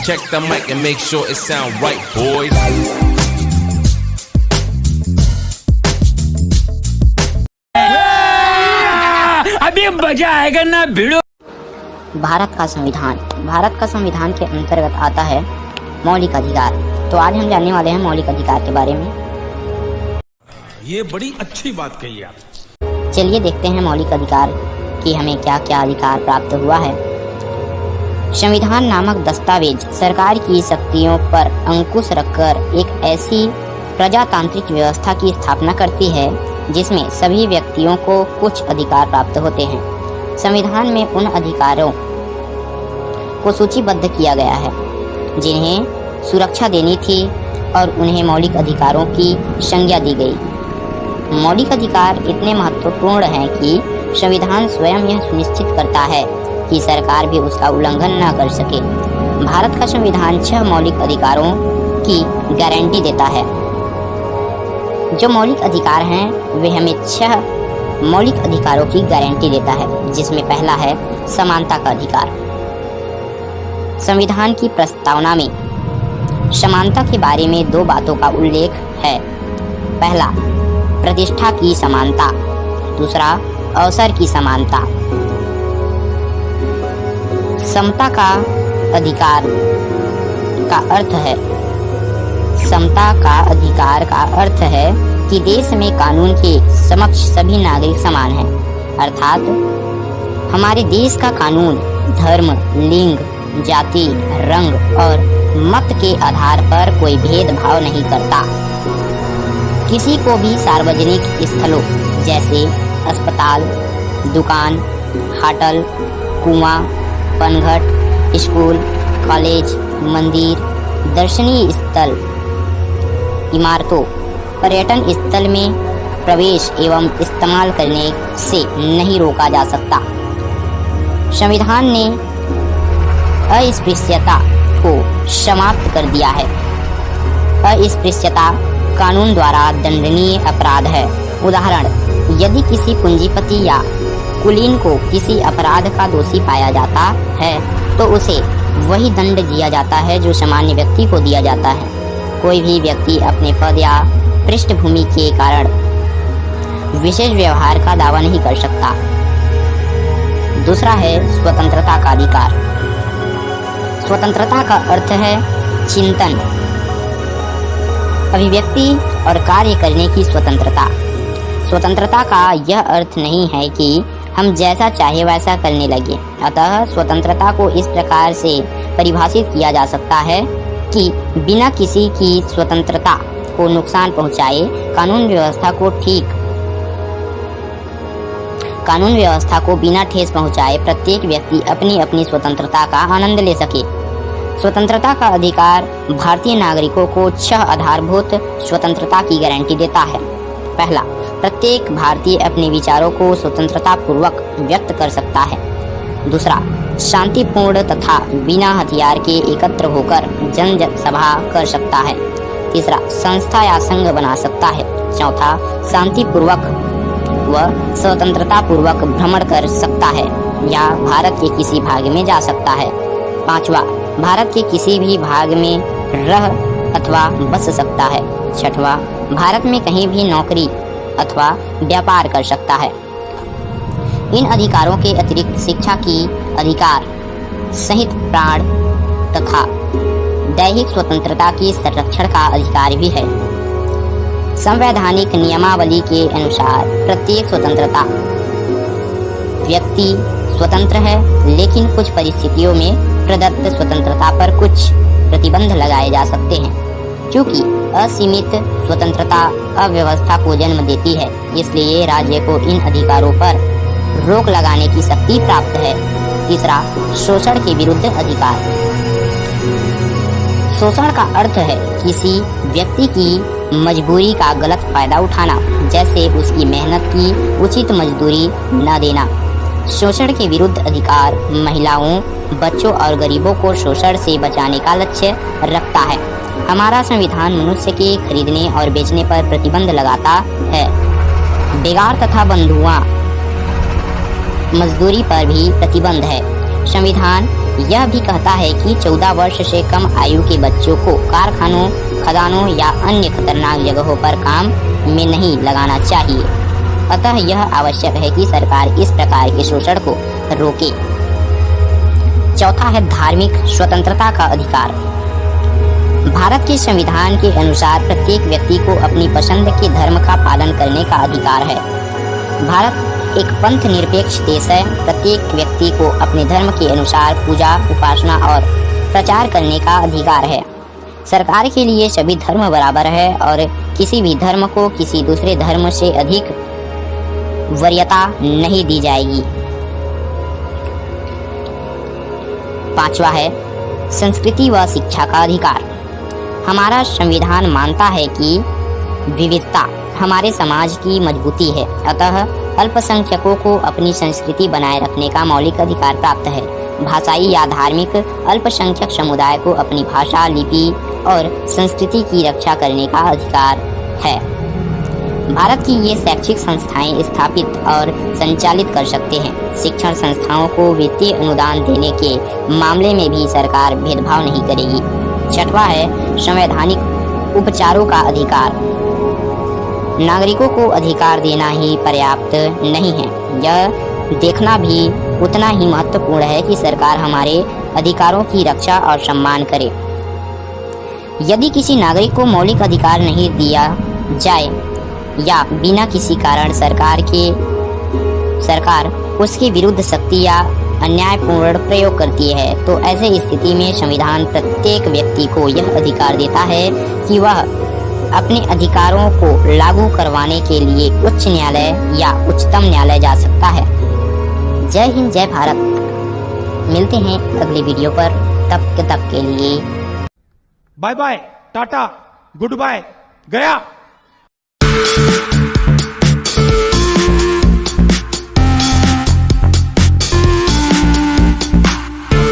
Check the mic and make sure it sound right, boys. अभी मजा आएगा ना भिड़ो। भारत का संविधान के अंतर्गत आता है मौलिक अधिकार। तो आज हम जानने वाले हैं मौलिक अधिकार के बारे में। ये बड़ी अच्छी बात कही आप। चलिए देखते हैं मौलिक अधिकार कि हमें क्या क्या अधिकार प्राप्त हुआ है। संविधान नामक दस्तावेज सरकार की शक्तियों पर अंकुश रखकर एक ऐसी प्रजातांत्रिक व्यवस्था की स्थापना करती है जिसमें सभी व्यक्तियों को कुछ अधिकार प्राप्त होते हैं। संविधान में उन अधिकारों को सूचीबद्ध किया गया है जिन्हें सुरक्षा देनी थी और उन्हें मौलिक अधिकारों की संज्ञा दी गई। मौलिक अधिकार इतने महत्वपूर्ण हैं कि संविधान स्वयं यह सुनिश्चित करता है कि सरकार भी उसका उल्लंघन न कर सके। भारत का संविधान 6 मौलिक अधिकारों की गारंटी देता है। जो मौलिक अधिकार हैं वे हमें 6 मौलिक अधिकारों की गारंटी देता है, जिसमें पहला है समानता का अधिकार। संविधान की प्रस्तावना में समानता के बारे में 2 बातों का उल्लेख है। पहला, प्रतिष्ठा की समानता, दूसरा अवसर की समानता। समता का अधिकार का अर्थ है समता का अधिकार का अर्थ है कि देश में कानून के समक्ष सभी नागरिक समान हैं। अर्थात हमारे देश का कानून धर्म, लिंग, जाति, रंग और मत के आधार पर कोई भेदभाव नहीं करता। किसी को भी सार्वजनिक स्थलों जैसे अस्पताल, दुकान, होटल, कुआं, पनघट, स्कूल, कॉलेज, मंदिर, दर्शनीय स्थल, इमारतों, पर्यटन स्थल में प्रवेश एवं इस्तेमाल करने से नहीं रोका जा सकता। संविधान ने अस्पृश्यता को समाप्त कर दिया है। अस्पृश्यता कानून द्वारा दंडनीय अपराध है। उदाहरण, यदि किसी पूंजीपति या कुलीन को किसी अपराध का दोषी पाया जाता है तो उसे वही दंड दिया जाता है जो सामान्य व्यक्ति को दिया जाता है। कोई भी व्यक्ति अपने पद या पृष्ठभूमि के कारण विशेष व्यवहार का दावा नहीं कर सकता। दूसरा है स्वतंत्रता का अधिकार। स्वतंत्रता का अर्थ है चिंतन, अभिव्यक्ति और कार्य करने की स्वतंत्रता। स्वतंत्रता का यह अर्थ नहीं है कि हम जैसा चाहे वैसा करने लगे। अतः स्वतंत्रता को इस प्रकार से परिभाषित किया जा सकता है कि बिना किसी की स्वतंत्रता को नुकसान पहुंचाए कानून व्यवस्था को बिना ठेस पहुंचाए प्रत्येक व्यक्ति अपनी अपनी स्वतंत्रता का आनंद ले सके। स्वतंत्रता का अधिकार भारतीय नागरिकों को 6 आधारभूत स्वतंत्रता की गारंटी देता है। पहला, प्रत्येक भारतीय अपने विचारों को स्वतंत्रता पूर्वक व्यक्त कर सकता है। दूसरा, शांतिपूर्ण तथा बिना हथियार के एकत्र होकर जन सभा कर सकता है। तीसरा, संस्था या संघ बना सकता है। चौथा, शांतिपूर्वक व स्वतंत्रता पूर्वक भ्रमण कर सकता है या भारत के किसी भाग में जा सकता है। पांचवा, भारत के किसी भी भाग में रह अथवा बस सकता है। छठवां, भारत में कहीं भी नौकरी अथवा व्यापार कर सकता है। इन अधिकारों के अतिरिक्त शिक्षा की अधिकार सहित प्राण तथा दैहिक स्वतंत्रता की संरक्षण का अधिकार भी है। संवैधानिक नियमावली के अनुसार प्रत्येक स्वतंत्रता व्यक्ति स्वतंत्र है, लेकिन कुछ परिस्थितियों में प्रदत्त स्वतंत्रता पर कुछ प्रतिबंध लगाए जा सकते हैं। क्योंकि असीमित स्वतंत्रता अव्यवस्था को जन्म देती है, इसलिए राज्य को इन अधिकारों पर रोक लगाने की शक्ति प्राप्त है। तीसरा, शोषण के विरुद्ध अधिकार। शोषण का अर्थ है किसी व्यक्ति की मजबूरी का गलत फायदा उठाना, जैसे उसकी मेहनत की उचित मजदूरी न देना। शोषण के विरुद्ध अधिकार महिलाओं, बच्चों और गरीबों को शोषण से बचाने का लक्ष्य रखता है। हमारा संविधान मनुष्य के खरीदने और बेचने पर प्रतिबंध लगाता है। बेगार तथा बंधुआ मजदूरी पर भी प्रतिबंध है। संविधान यह भी कहता है कि 14 वर्ष से कम आयु के बच्चों को कारखानों, खदानों या अन्य खतरनाक जगहों पर काम में नहीं लगाना चाहिए। अतः यह आवश्यक है कि सरकार इस प्रकार के शोषण को रोके। चौथा है धार्मिक स्वतंत्रता का अधिकार। भारत के संविधान के अनुसार प्रत्येक व्यक्ति को अपनी पसंद के धर्म का पालन करने का अधिकार है। भारत एक पंथ निरपेक्ष देश है। प्रत्येक व्यक्ति को अपने धर्म के अनुसार पूजा, उपासना और प्रचार करने का अधिकार है। सरकार के लिए सभी धर्म बराबर है और किसी भी धर्म को किसी दूसरे धर्म से अधिक वरीयता नहीं दी जाएगी। पांचवा है संस्कृति व शिक्षा का अधिकार। हमारा संविधान मानता है कि विविधता हमारे समाज की मजबूती है। अतः अल्पसंख्यकों को अपनी संस्कृति बनाए रखने का मौलिक अधिकार प्राप्त है। भाषाई या धार्मिक अल्पसंख्यक समुदाय को अपनी भाषा, लिपि और संस्कृति की रक्षा करने का अधिकार है। भारत की ये शैक्षिक संस्थाएं स्थापित और संचालित कर सकते हैं। शिक्षण संस्थाओं को वित्तीय अनुदान देने के मामले में भी सरकार भेदभाव नहीं करेगी। छठवां है संवैधानिक उपचारों का अधिकार। नागरिकों को अधिकार देना ही पर्याप्त नहीं है, यह देखना भी उतना ही महत्वपूर्ण है कि सरकार हमारे अधिकारों की रक्षा और सम्मान करे। यदि किसी नागरिक को मौलिक अधिकार नहीं दिया जाए या बिना किसी कारण सरकार उसके विरुद्ध सख्ती या अन्यायपूर्ण प्रयोग करती है, तो ऐसे स्थिति में संविधान प्रत्येक व्यक्ति को यह अधिकार देता है कि वह अपने अधिकारों को लागू करवाने के लिए उच्च न्यायालय या उच्चतम न्यायालय जा सकता है। जय हिंद, जय भारत। मिलते हैं अगले वीडियो पर, तब के लिए bye bye, tata, good, गया।